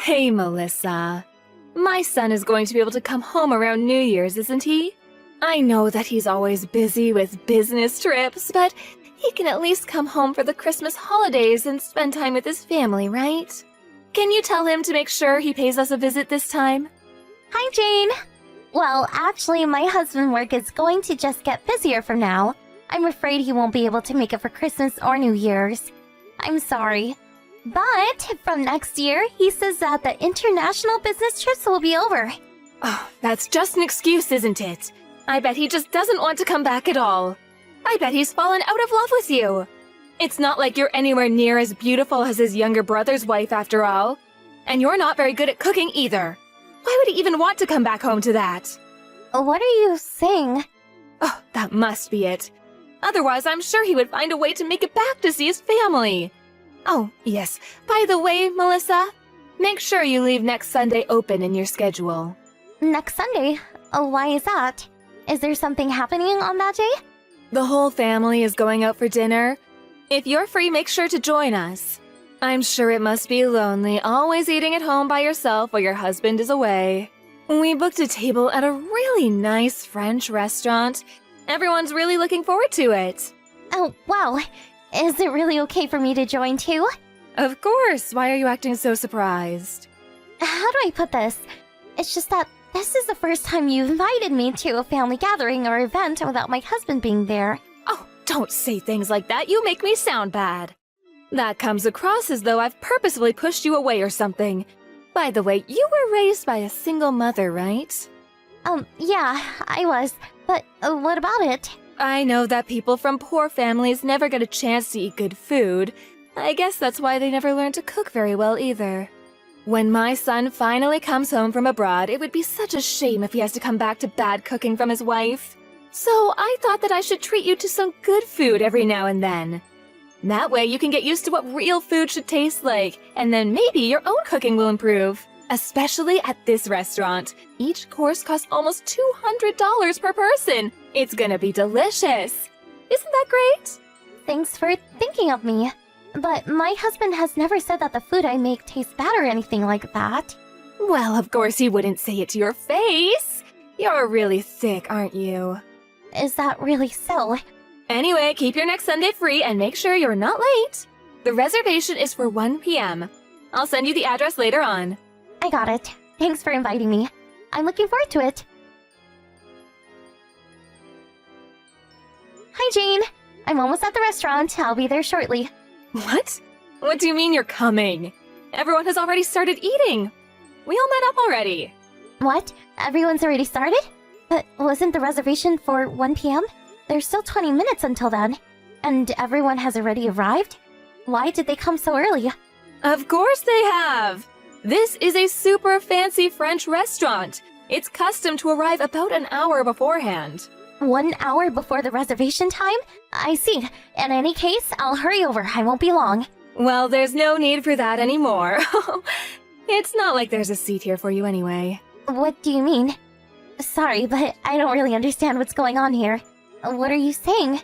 Hey, Melissa. My son is going to be able to come home around New Year's, isn't he? I know that he's always busy with business trips, but he can at least come home for the Christmas holidays and spend time with his family, right? Can you tell him to make sure he pays us a visit this time? Hi, Jane. Well, actually, my husband's work is going to just get busier from now. I'm afraid he won't be able to make it for Christmas or New Year's. I'm sorry. But from next year, he says that the international business trips will be over. Oh, that's just an excuse, isn't it? I bet he just doesn't want to come back at all. I bet he's fallen out of love with you. It's not like you're anywhere near as beautiful as his younger brother's wife after all. And you're not very good at cooking either. Why would he even want to come back home to that? What are you saying? Oh, that must be it. Otherwise, I'm sure he would find a way to make it back to see his family. Oh, yes. By the way, Melissa, make sure you leave next Sunday open in your schedule. Next Sunday? Oh, why is that? Is there something happening on that day? The whole family is going out for dinner. If you're free, make sure to join us. I'm sure it must be lonely, always eating at home by yourself while your husband is away. We booked a table at a really nice French restaurant. Everyone's really looking forward to it. Oh, wow. Is it really okay for me to join too? Of course. Why are you acting so surprised? How do I put this? It's just that this is the first time you invited me to a family gathering or event without my husband being there. Oh, don't say things like that. You make me sound bad. That comes across as though I've purposefully pushed you away or something. By the way, you were raised by a single mother, right? Yeah, I was. But what about it? I know that people from poor families never get a chance to eat good food. I guess that's why they never learn to cook very well either. When my son finally comes home from abroad, it would be such a shame if he has to come back to bad cooking from his wife. So I thought that I should treat you to some good food every now and then. That way you can get used to what real food should taste like, and then maybe your own cooking will improve. Especially at this restaurant. Each course costs almost $200 per person. It's gonna be delicious. Isn't that great? Thanks for thinking of me. But my husband has never said that the food I make tastes bad or anything like that. Well, of course he wouldn't say it to your face. You're really thick, aren't you? Is that really so? Anyway, keep your next Sunday free and make sure you're not late. The reservation is for 1 p.m. I'll send you the address later on. I got it. Thanks for inviting me. I'm looking forward to it. Hi, Jane. I'm almost at the restaurant. I'll be there shortly. What? What do you mean you're coming? Everyone has already started eating. We all met up already. What? Everyone's already started? But wasn't the reservation for 1 p.m.? There's still 20 minutes until then. And everyone has already arrived? Why did they come so early? Of course they have! This is a super fancy French restaurant. It's custom to arrive about an hour beforehand. 1 hour before the reservation time? I see. In any case, I'll hurry over. I won't be long. Well, there's no need for that anymore. It's not like there's a seat here for you anyway. What do you mean? Sorry, but I don't really understand what's going on here. What are you saying?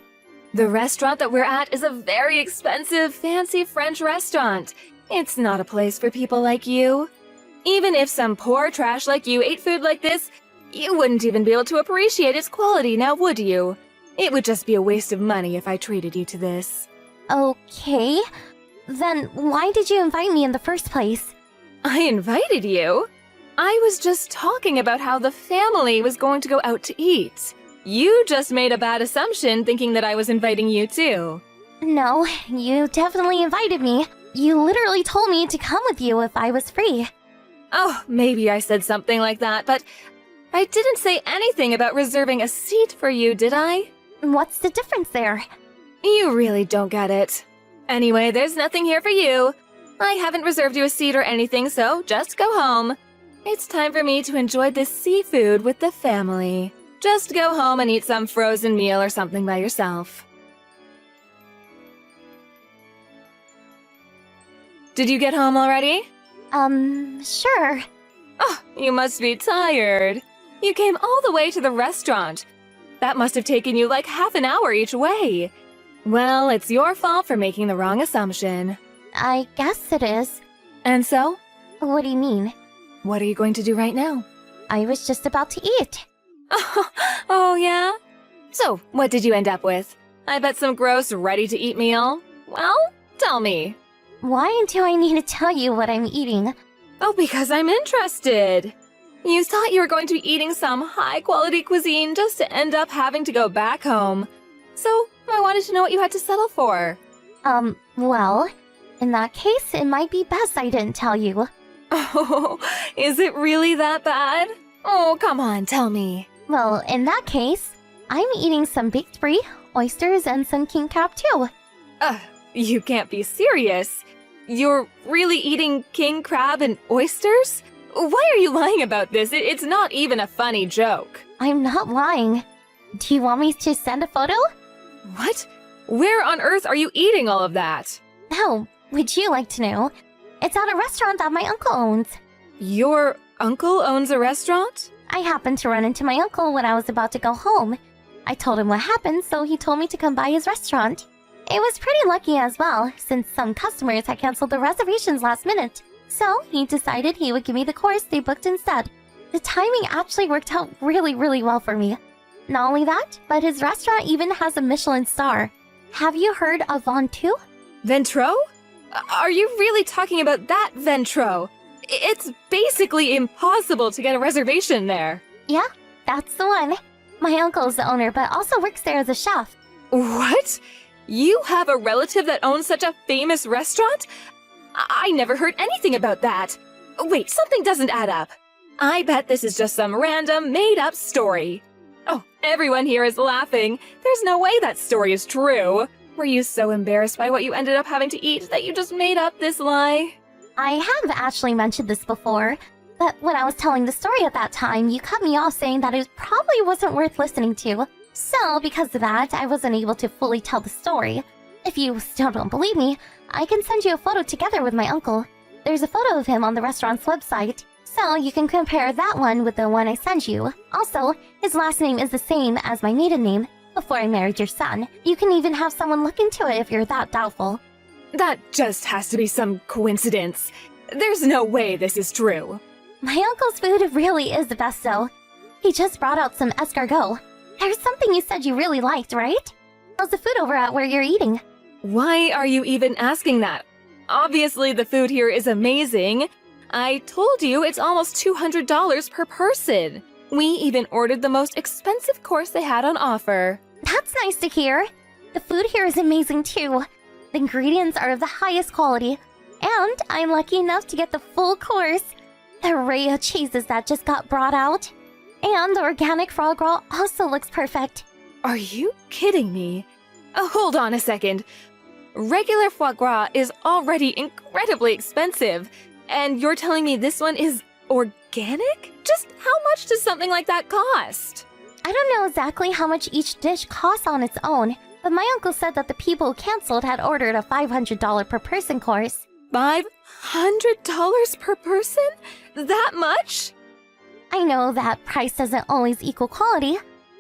The restaurant that we're at is a very expensive, fancy French restaurant. It's not a place for people like you. Even if some poor trash like you ate food like this, you wouldn't even be able to appreciate its quality, now would you? It would just be a waste of money if I treated you to this. Okay. Then why did you invite me in the first place? I invited you? I was just talking about how the family was going to go out to eat. You just made a bad assumption thinking that I was inviting you too. No, you definitely invited me. You literally told me to come with you if I was free. Oh, maybe I said something like that, but I didn't say anything about reserving a seat for you, did I? What's the difference there? You really don't get it. Anyway, there's nothing here for you. I haven't reserved you a seat or anything, so just go home. It's time for me to enjoy this seafood with the family. Just go home and eat some frozen meal or something by yourself. Did you get home already? Sure. Oh, you must be tired. You came all the way to the restaurant. That must have taken you like half an hour each way. Well, it's your fault for making the wrong assumption. I guess it is. And so, What do you mean? What are you going to do right now? I was just about to eat. Oh, yeah? So, what did you end up with? I bet some gross, ready-to-eat meal? Well, tell me. Why do I need to tell you what I'm eating? Oh, because I'm interested. You thought you were going to be eating some high-quality cuisine just to end up having to go back home. So, I wanted to know what you had to settle for. Well, in that case, it might be best I didn't tell you. Oh, is it really that bad? Oh, come on, tell me. Well, in that case, I'm eating some baked brie, oysters, and some king crab too. You can't be serious. You're really eating king crab and oysters? Why are you lying about this? It's not even a funny joke. I'm not lying. Do you want me to send a photo? What? Where on earth are you eating all of that? Oh, would you like to know? It's at a restaurant that my uncle owns. Your uncle owns a restaurant? I happened to run into my uncle when I was about to go home. I told him what happened, so he told me to come by his restaurant. It was pretty lucky as well, since some customers had canceled their reservations last minute. So he decided he would give me the course they booked instead. The timing actually worked out really well for me. Not only that, but his restaurant even has a Michelin star. Have you heard of Ventoux? Ventro? Are you really talking about that Ventro? It's basically impossible to get a reservation there. Yeah, that's the one. My uncle is the owner, but also works there as a chef. What? You have a relative that owns such a famous restaurant? I never heard anything about that. Wait, something doesn't add up. I bet this is just some random, made-up story. Oh, everyone here is laughing. There's no way that story is true. Were you so embarrassed by what you ended up having to eat that you just made up this lie? I have actually mentioned this before, but when I was telling the story at that time, you cut me off saying that it probably wasn't worth listening to. So, because of that, I wasn't able to fully tell the story. If you still don't believe me, I can send you a photo together with my uncle. There's a photo of him on the restaurant's website, so you can compare that one with the one I sent you. Also, his last name is the same as my maiden name. Before I married your son, you can even have someone look into it if you're that doubtful. That just has to be some coincidence. There's no way this is true. My uncle's food really is the best though. He just brought out some escargot. There's something you said you really liked, right? How's the food over at where you're eating? Why are you even asking that? Obviously, the food here is amazing. I told you it's almost $200 per person. We even ordered the most expensive course they had on offer. That's nice to hear. The food here is amazing too. The ingredients are of the highest quality. And I'm lucky enough to get the full course. The array of cheeses that just got brought out. And the organic foie gras also looks perfect. Are you kidding me? Oh, hold on a second. Regular foie gras is already incredibly expensive. And you're telling me this one is organic? Just how much does something like that cost? I don't know exactly how much each dish costs on its own, but my uncle said that the people who canceled had ordered a $500 per person course. $500 per person? That much? I know that price doesn't always equal quality,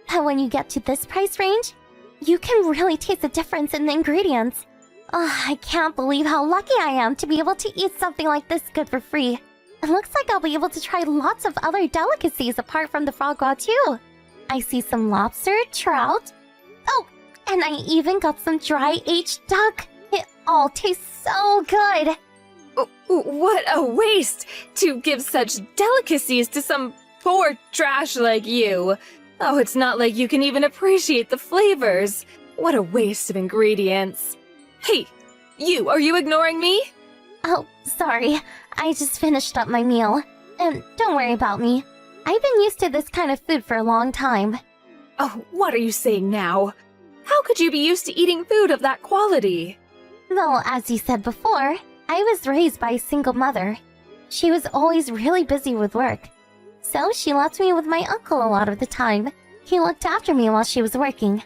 but when you get to this price range, you can really taste the difference in the ingredients. Oh, I can't believe how lucky I am to be able to eat something like this good for free. It looks like I'll be able to try lots of other delicacies apart from the foie gras too. I see some lobster, trout. Oh, and I even got some dry aged duck. It all tastes so good. What a waste to give such delicacies to some poor trash like you. Oh, it's not like you can even appreciate the flavors. What a waste of ingredients. Hey, are you ignoring me? Oh, sorry. I just finished up my meal. And don't worry about me. I've been used to this kind of food for a long time. Oh, what are you saying now? How could you be used to eating food of that quality? Well, as you said before, I was raised by a single mother. She was always really busy with work. So she left me with my uncle a lot of the time. He looked after me while she was working.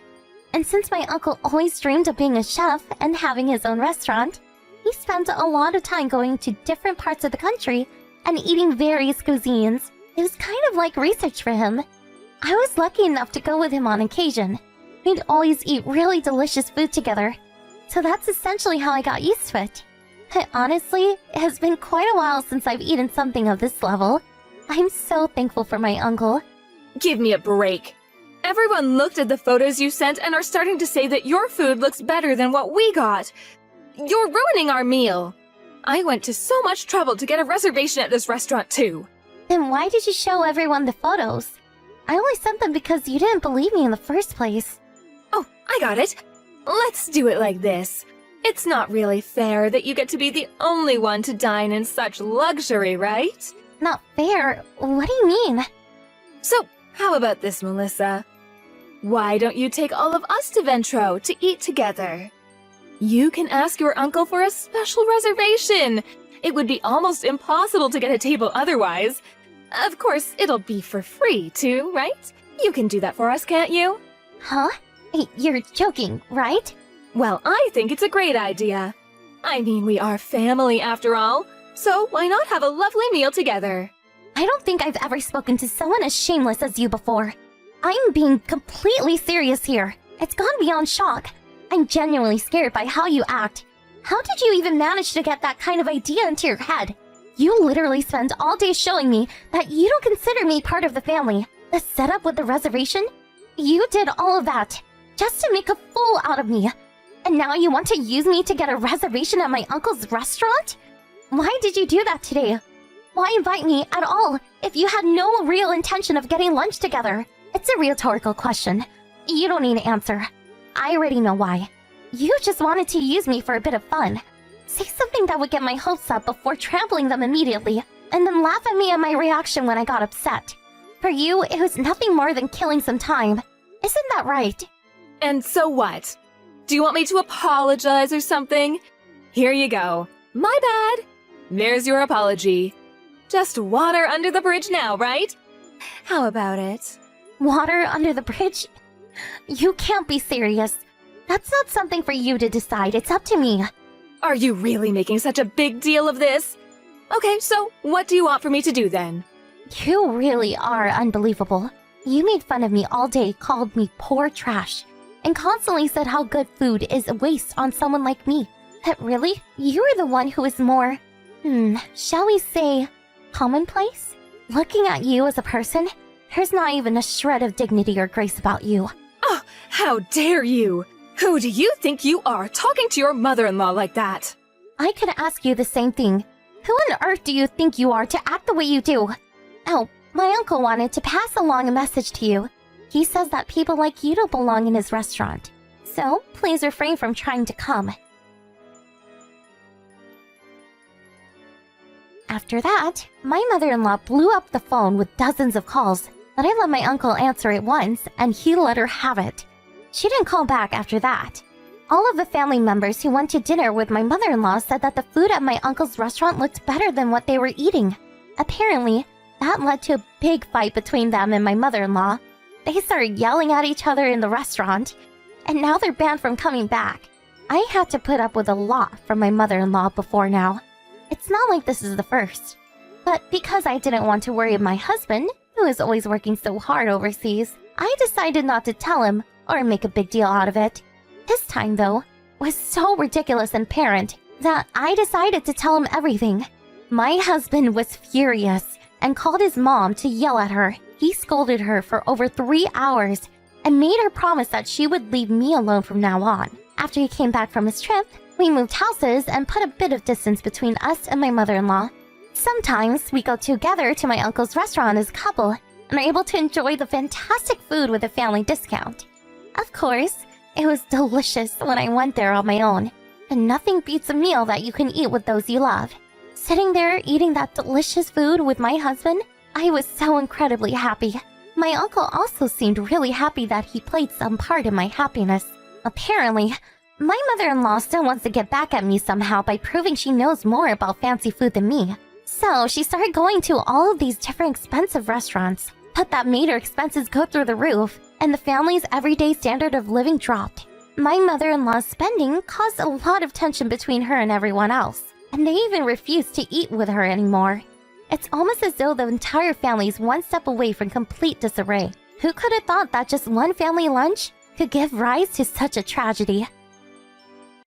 And since my uncle always dreamed of being a chef and having his own restaurant, he spent a lot of time going to different parts of the country and eating various cuisines. It was kind of like research for him. I was lucky enough to go with him on occasion. We'd always eat really delicious food together. So that's essentially how I got used to it. Honestly, it has been quite a while since I've eaten something of this level. I'm so thankful for my uncle. Give me a break. Everyone looked at the photos you sent and are starting to say that your food looks better than what we got. You're ruining our meal. I went to so much trouble to get a reservation at this restaurant too. Then why did you show everyone the photos? I only sent them because you didn't believe me in the first place. Oh, I got it. Let's do it like this. It's not really fair that you get to be the only one to dine in such luxury, right? Not fair? What do you mean? So, how about this, Melissa? Why don't you take all of us to Ventro to eat together? You can ask your uncle for a special reservation. It would be almost impossible to get a table otherwise. Of course, it'll be for free too, right? You can do that for us, can't you? Huh? You're joking, right? Well, I think it's a great idea. I mean, we are family after all, so why not have a lovely meal together? I don't think I've ever spoken to someone as shameless as you before. I'm being completely serious here. It's gone beyond shock. I'm genuinely scared by how you act. How did you even manage to get that kind of idea into your head? You literally spend all day showing me that you don't consider me part of the family. The setup with the reservation? You did all of that just to make a fool out of me. And now you want to use me to get a reservation at my uncle's restaurant? Why did you do that today? Why invite me at all if you had no real intention of getting lunch together? It's a rhetorical question. You don't need to answer. I already know why. You just wanted to use me for a bit of fun. Say something that would get my hopes up before trampling them immediately, and then laugh at me at my reaction when I got upset. For you, it was nothing more than killing some time. Isn't that right? And so what? Do you want me to apologize or something? Here you go. My bad. There's your apology. Just water under the bridge now, right? How about it? Water under the bridge? You can't be serious. That's not something for you to decide. It's up to me. Are you really making such a big deal of this? Okay, so what do you want for me to do then? You really are unbelievable. You made fun of me all day, called me poor trash, and constantly said how good food is a waste on someone like me. But really, you are the one who is more, shall we say, commonplace? Looking at you as a person, there's not even a shred of dignity or grace about you. Oh, how dare you! Who do you think you are talking to your mother-in-law like that? I could ask you the same thing. Who on earth do you think you are to act the way you do? Oh, my uncle wanted to pass along a message to you. He says that people like you don't belong in his restaurant. So, please refrain from trying to come. After that, my mother-in-law blew up the phone with dozens of calls, but I let my uncle answer it once, and he let her have it. She didn't call back after that. All of the family members who went to dinner with my mother-in-law said that the food at my uncle's restaurant looked better than what they were eating. Apparently, that led to a big fight between them and my mother-in-law. They started yelling at each other in the restaurant, and now they're banned from coming back. I had to put up with a lot from my mother-in-law before now. It's not like this is the first. But because I didn't want to worry my husband, who is always working so hard overseas, I decided not to tell him or make a big deal out of it. This time, though, was so ridiculous and apparent that I decided to tell him everything. My husband was furious and called his mom to yell at her. He scolded her for over 3 hours and made her promise that she would leave me alone from now on. After he came back from his trip, we moved houses and put a bit of distance between us and my mother-in-law. Sometimes we go together to my uncle's restaurant as a couple and are able to enjoy the fantastic food with a family discount. Of course, it was delicious when I went there on my own, and nothing beats a meal that you can eat with those you love. Sitting there eating that delicious food with my husband, I was so incredibly happy. My uncle also seemed really happy that he played some part in my happiness. Apparently, my mother-in-law still wants to get back at me somehow by proving she knows more about fancy food than me. So she started going to all of these different expensive restaurants, but that made her expenses go through the roof, and the family's everyday standard of living dropped. My mother-in-law's spending caused a lot of tension between her and everyone else, and they even refused to eat with her anymore. It's almost as though the entire family is one step away from complete disarray. Who could have thought that just one family lunch could give rise to such a tragedy?